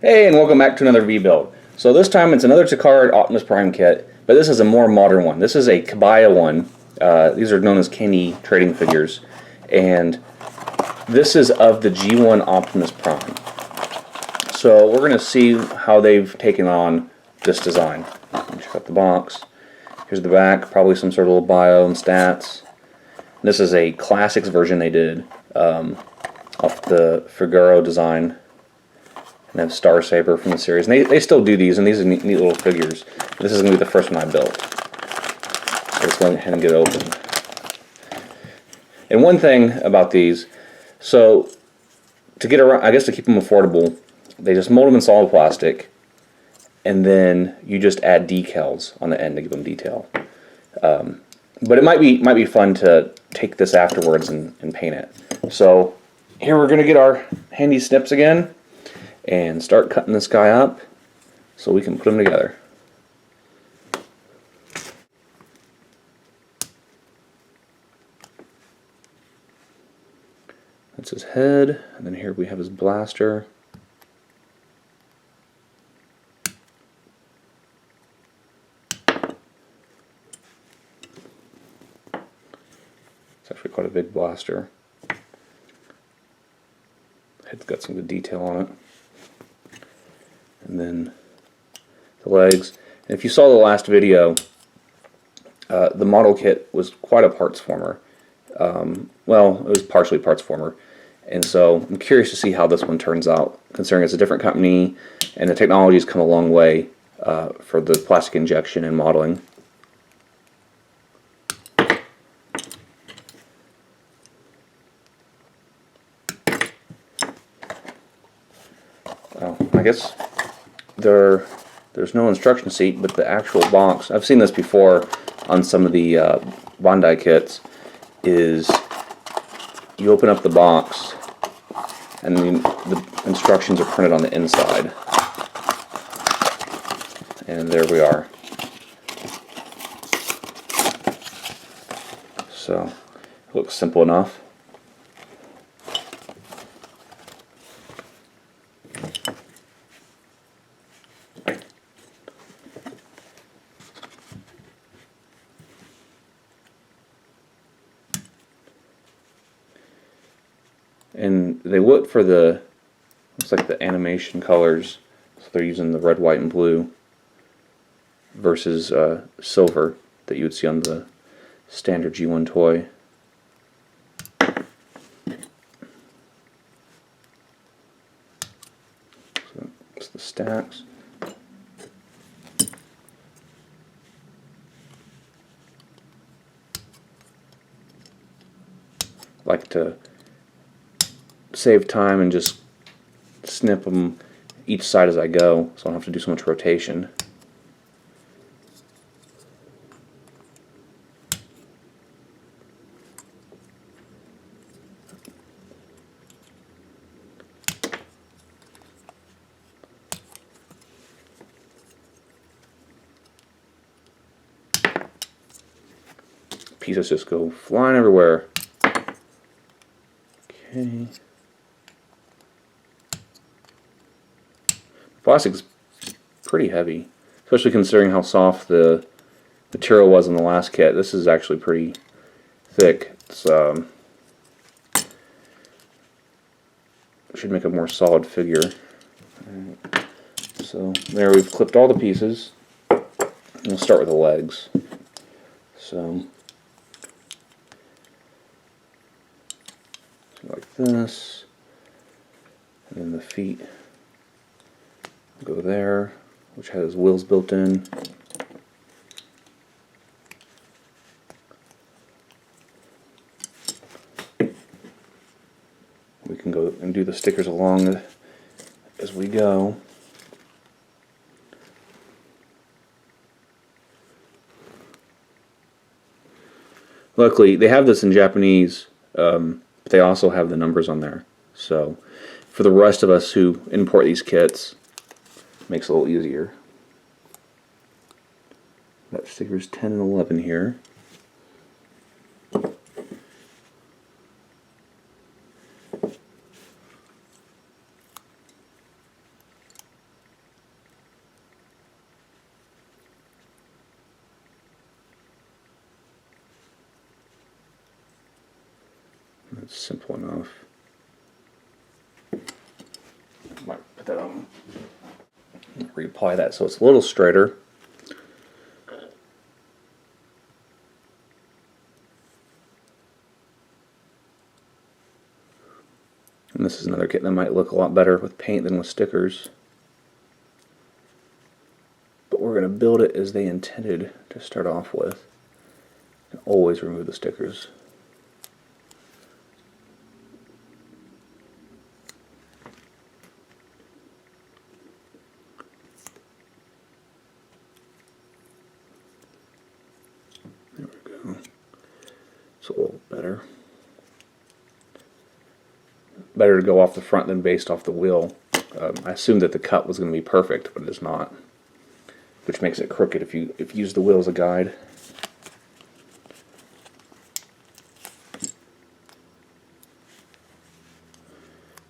Hey, and welcome back to another Vbuild. So this time it's another Kabaya Optimus Prime kit, but this is a more modern one. This is a Kabaya one. These are known as candy trading figures, and this is of the G1 Optimus Prime. So we're going to see how they've taken on this design. Check out the box. Here's the back, probably some sort of little bio and stats. This is a classics version they did off the Figaro design. And I have Star Saber from the series. And they still do these, and these are neat little figures. This is going to be the first one I built. So let's go ahead and get it open. And one thing about these, so to get around, I guess to keep them affordable, they just mold them in solid plastic, and then you just add decals on the end to give them detail. But it might be fun to take this afterwards and paint it. So here we're going to get our handy snips again and start cutting this guy up so we can put them together. That's his head, and then here we have his blaster. It's actually quite a big blaster. Head's got some good detail on it. And then the legs. And if you saw the last video, the model kit was quite a parts former. Well, it was partially parts former. And so I'm curious to see how this one turns out, considering it's a different company and the technology's come a long way for the plastic injection and modeling. Well, I guess there's no instruction sheet, but the actual box, I've seen this before on some of the Bandai kits, is you open up the box and the instructions are printed on the inside. And there we are. So, it looks simple enough. And they look for the, looks like the animation colors, so they're using the red, white, and blue versus silver that you would see on the standard G1 toy. So that's the stacks. I like to save time and just snip them each side as I go, so I don't have to do so much rotation. Pieces just go flying everywhere. Okay. Plastic's pretty heavy, especially considering how soft the material was in the last kit. This is actually pretty thick. It's should make a more solid figure. Right. So there, we've clipped all the pieces. We'll start with the legs. So like this, and then the feet go there, which has wheels built in. We can go and do the stickers along as we go. Luckily, they have this in Japanese, but they also have the numbers on there. So for the rest of us who import these kits, makes it a little easier. Got stickers 10 and 11 here. That's simple enough. Might put that on. Reapply that so it's a little straighter. And this is another kit that might look a lot better with paint than with stickers. But we're going to build it as they intended to start off with. And always remove the stickers. There we go. It's a little better. Better to go off the front than based off the wheel. I assumed that the cut was going to be perfect, but it is not. Which makes it crooked if you use the wheel as a guide.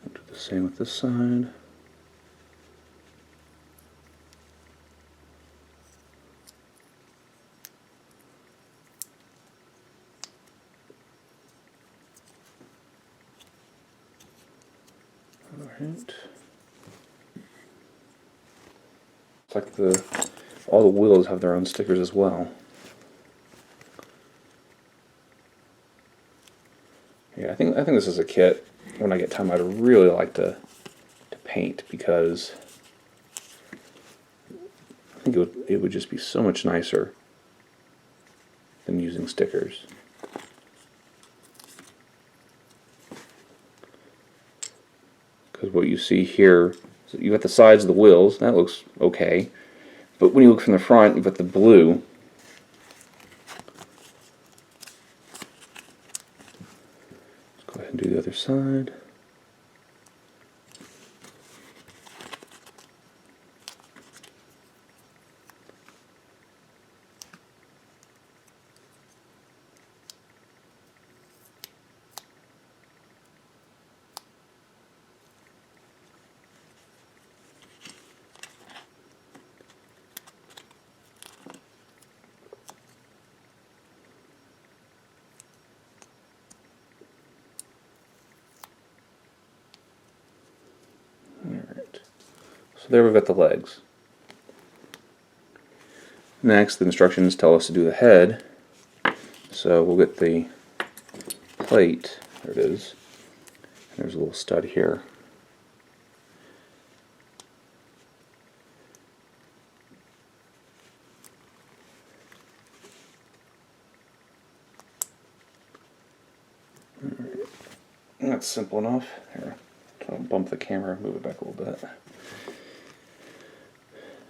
I'll do the same with this side. Alright. It's like all the wheels have their own stickers as well. Yeah, I think this is a kit when I get time I'd really like to paint, because I think it would just be so much nicer than using stickers. Because what you see here, so you got the sides of the wheels, that looks okay. But when you look from the front, you've got the blue. Let's go ahead and do the other side. So there we've got the legs. Next, the instructions tell us to do the head. So we'll get the plate. There it is. There's a little stud here. Alright. That's simple enough. Here, I'll bump the camera, move it back a little bit.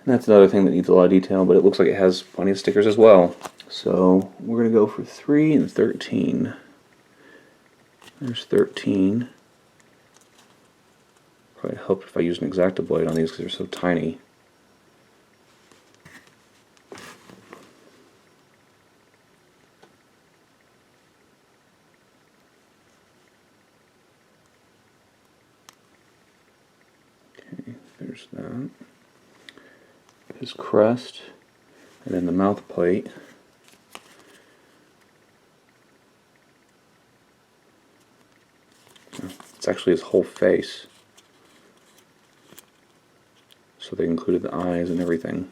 And that's another thing that needs a lot of detail, but it looks like it has plenty of stickers as well. So we're going to go for 3 and 13. There's 13. Probably help if I use an X-Acto blade on these because they're so tiny. Okay, there's that. His crest, and then the mouth plate. It's actually his whole face. So they included the eyes and everything.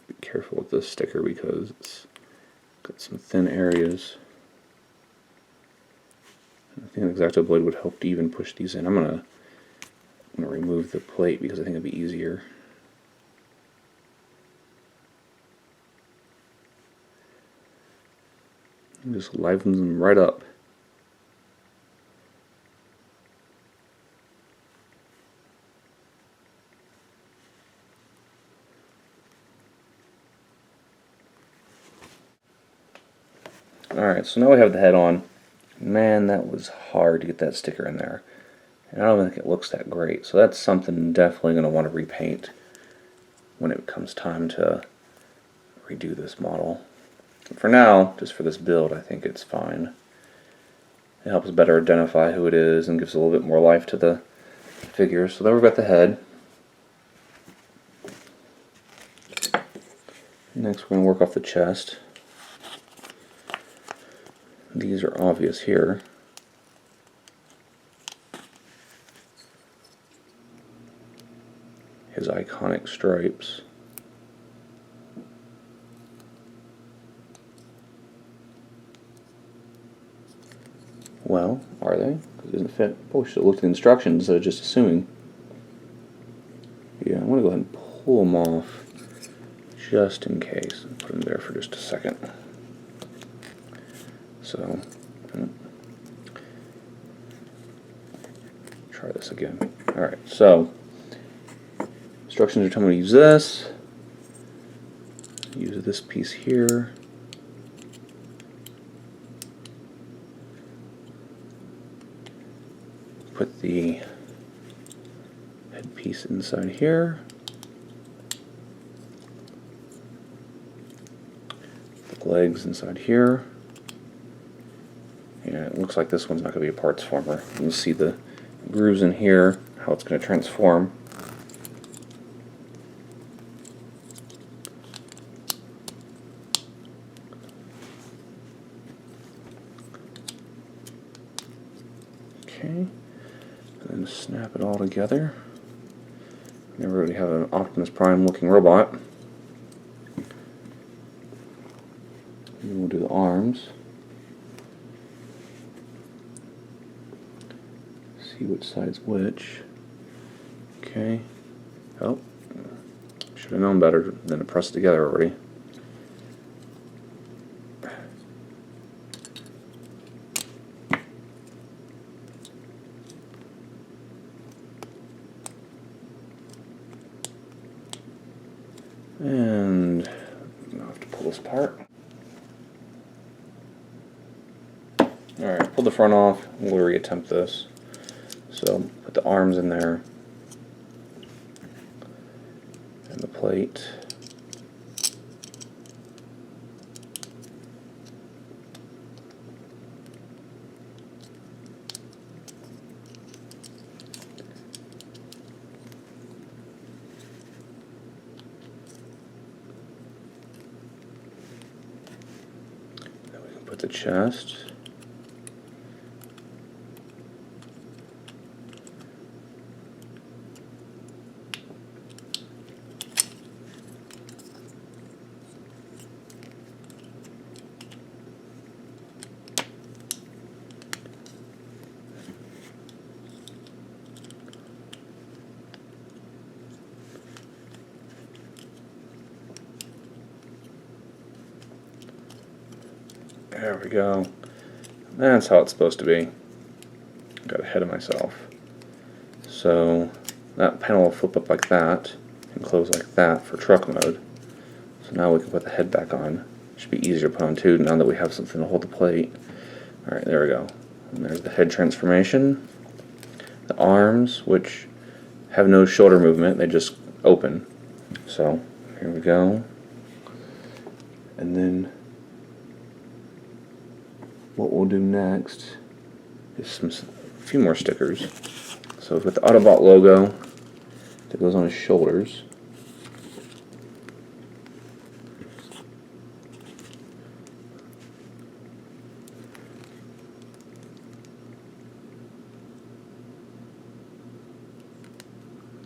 Be careful with this sticker because it's got some thin areas. I think the X-Acto blade would help to even push these in. I'm gonna remove the plate because I think it'd be easier. And just livens them right up. Alright, so now we have the head on. Man, that was hard to get that sticker in there. And I don't think it looks that great. So that's something I'm definitely going to want to repaint when it comes time to redo this model. For now, just for this build, I think it's fine. It helps better identify who it is and gives a little bit more life to the figure. So then we've got the head. Next we're going to work off the chest. These are obvious here. his iconic stripes. Well, are they? Because it doesn't fit. Probably should have looked at the instructions instead of just assuming. Yeah, I'm going to go ahead and pull them off just in case. Put them there for just a second. So, try this again. Alright, so, instructions are telling me to use this. Use this piece here. Put the headpiece inside here. The legs inside here. And it looks like this one's not going to be a parts former. You can see the grooves in here, how it's going to transform. Okay, and then snap it all together. Now we already have an Optimus Prime looking robot. And we'll do the arms. See which side's which. Okay. Oh, should have known better than to press it together already. And I'll have to pull this apart. Alright, pull the front off. We'll reattempt this. So, put the arms in there. And the plate. Put the chest. There we go. That's how it's supposed to be. Got ahead of myself. So that panel will flip up like that and close like that for truck mode. So now we can put the head back on. Should be easier to put on too now that we have something to hold the plate. Alright, there we go. And there's the head transformation. The arms, which have no shoulder movement, they just open. So here we go. And then what we'll do next is a few more stickers. So with the Autobot logo that goes on his shoulders.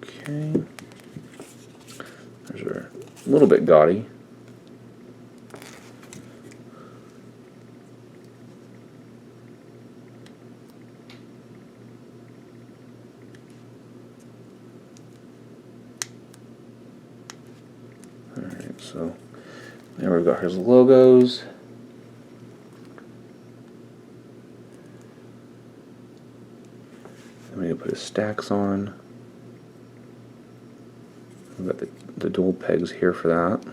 Okay. Those are a little bit gaudy. Alright, so there we've got his logos. Then we need to put his stacks on. We've got the dual pegs here for that.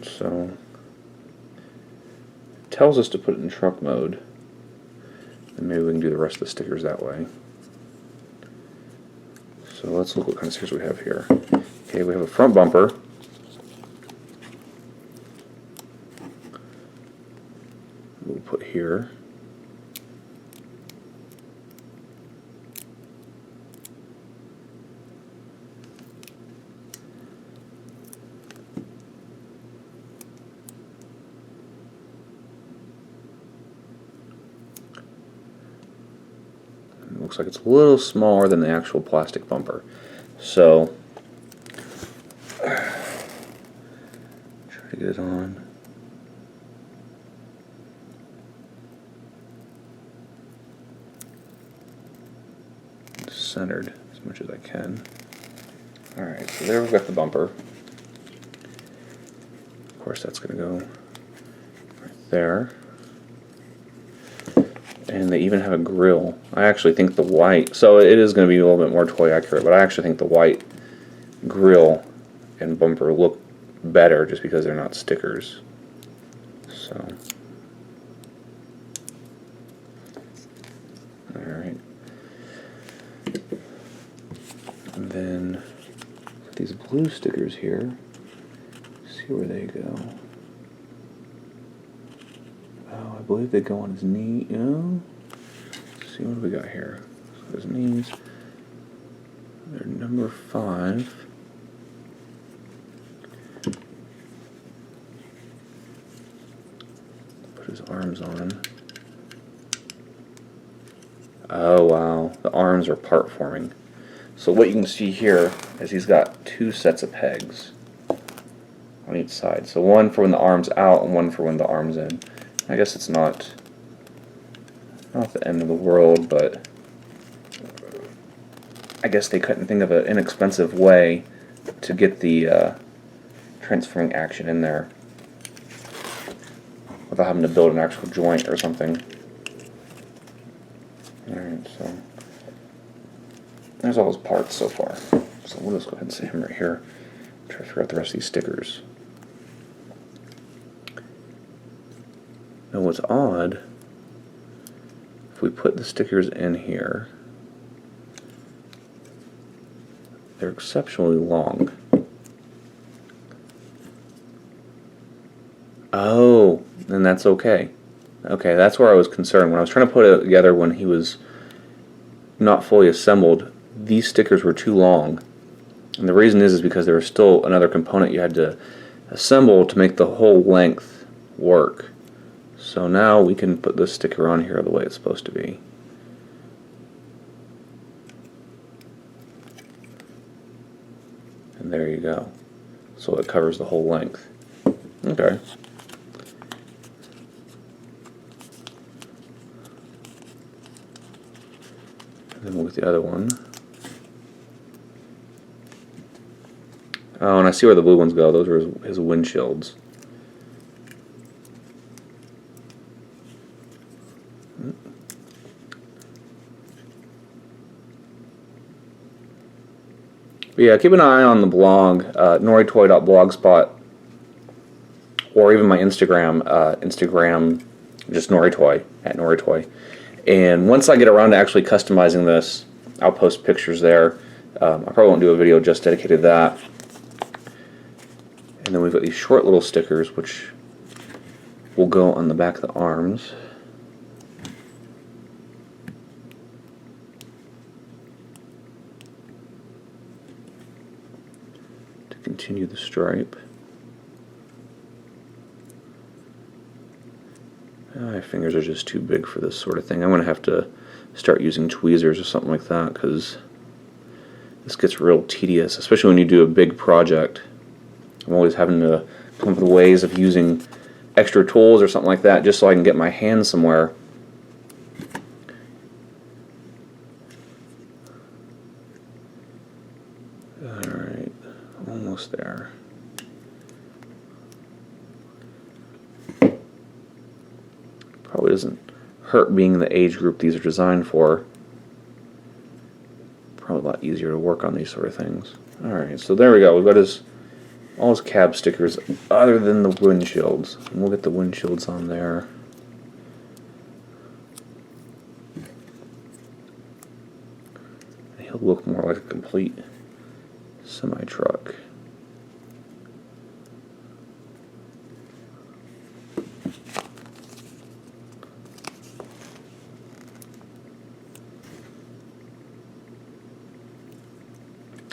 So it tells us to put it in truck mode, and maybe we can do the rest of the stickers that way. So let's look what kind of stickers we have here. Okay, we have a front bumper, here. It looks like it's a little smaller than the actual plastic bumper. So, try to get it on. Centered as much as I can. Alright, so there we've got the bumper. Of course that's going to go right there. And they even have a grill. I actually think the white, so it is going to be a little bit more toy accurate, but I actually think the white grill and bumper look better just because they're not stickers. So, alright. And then these blue stickers here, see where they go. Oh, I believe they go on his knee. Oh, let's see what we got here. So his knees. They're number 5. Put his arms on. Oh wow, the arms are part forming. So what you can see here is he's got 2 sets of pegs on each side. So one for when the arm's out and one for when the arm's in. I guess it's not the end of the world, but I guess they couldn't think of an inexpensive way to get the transferring action in there without having to build an actual joint or something. Alright, so there's all his parts so far. So we'll just go ahead and set him right here. Try to figure out the rest of these stickers. Now what's odd, if we put the stickers in here, they're exceptionally long. Oh, and that's okay. Okay, that's where I was concerned. When I was trying to put it together when he was not fully assembled, these stickers were too long. And the reason is because there was still another component you had to assemble to make the whole length work. So now we can put this sticker on here the way it's supposed to be. And there you go. So it covers the whole length. Okay. And then we'll get the other one. Oh, and I see where the blue ones go. Those are his windshields. But yeah, keep an eye on the blog, noritoy.blogspot, or even my Instagram, just noritoy, @noritoy. And once I get around to actually customizing this, I'll post pictures there. I probably won't do a video just dedicated to that. And then we've got these short little stickers, which will go on the back of the arms. Continue the stripe. My fingers are just too big for this sort of thing. I'm going to have to start using tweezers or something like that because this gets real tedious, especially when you do a big project. I'm always having to come up with ways of using extra tools or something like that just so I can get my hands somewhere. Alright, almost there. Probably doesn't hurt being the age group these are designed for. Probably a lot easier to work on these sort of things. Alright, so there we go. We've got all his cab stickers other than the windshields. And we'll get the windshields on there. He'll look more like a complete semi-truck.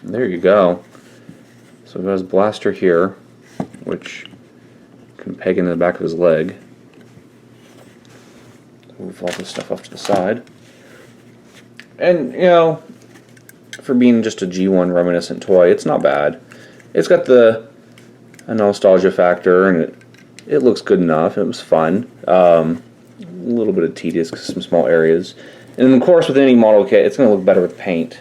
There you go. So he has blaster here, which can peg into the back of his leg. Move all this stuff off to the side. And, you know, for being just a G1 reminiscent toy, it's not bad. It's got a nostalgia factor, and it looks good enough. It was fun. A little bit of tedious because some small areas. And of course, with any model kit, it's going to look better with paint.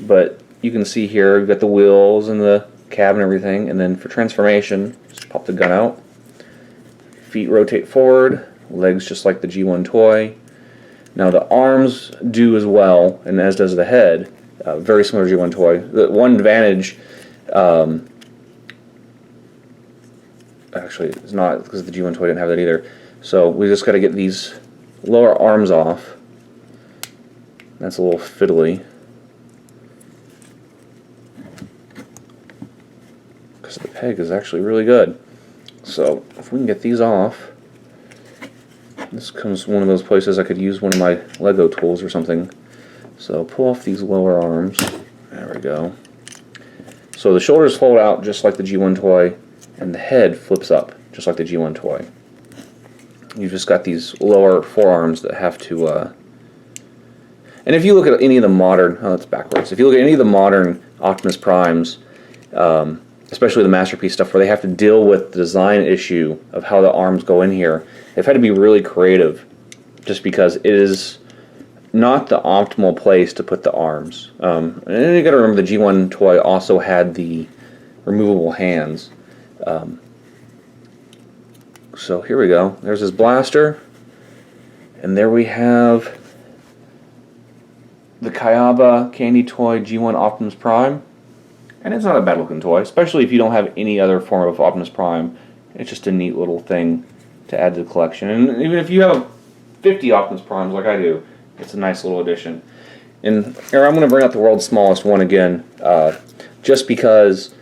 But you can see here, we've got the wheels and the cab and everything. And then for transformation, just pop the gun out. Feet rotate forward. Legs just like the G1 toy. Now the arms do as well, and as does the head. Very similar to G1 toy. The one advantage, actually, it's not because the G1 toy didn't have that either. So we just got to get these lower arms off. That's a little fiddly, because the peg is actually really good. So if we can get these off, this comes one of those places I could use one of my Lego tools or something. So pull off these lower arms. There we go. So the shoulders fold out just like the G1 toy, and the head flips up just like the G1 toy. You've just got these lower forearms that have to... And if you look at any of the modern... Oh, that's backwards. If you look at any of the modern Optimus Primes, especially the Masterpiece stuff, where they have to deal with the design issue of how the arms go in here, they've had to be really creative, just because it is not the optimal place to put the arms. And you got to remember the G1 toy also had the removable hands. So here we go. There's his blaster, and there we have the Kabaya Candy Toy G1 Optimus Prime. And it's not a bad looking toy, especially if you don't have any other form of Optimus Prime. It's just a neat little thing to add to the collection. And even if you have 50 Optimus Primes like I do, it's a nice little addition. And here I'm going to bring out the world's smallest one again, just because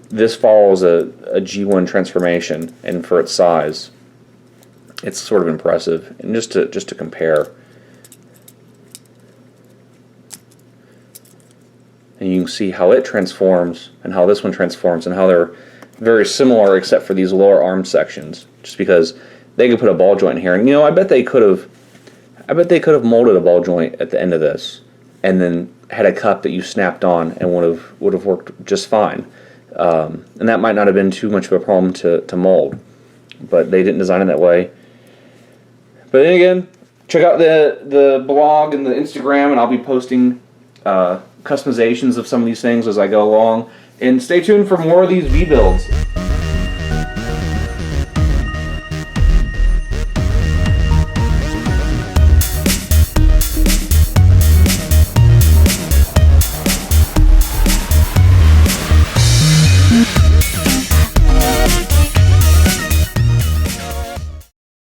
this follows a G1 transformation, and for its size, it's sort of impressive. And just to compare, and you can see how it transforms and how this one transforms, and how they're very similar except for these lower arm sections. Just because they could put a ball joint in here, and you know, I bet they could have molded a ball joint at the end of this, and then had a cup that you snapped on, and would have worked just fine. And that might not have been too much of a problem to mold, but they didn't design it that way. But then again, check out the blog and the Instagram, and I'll be posting customizations of some of these things as I go along. And stay tuned for more of these V-builds.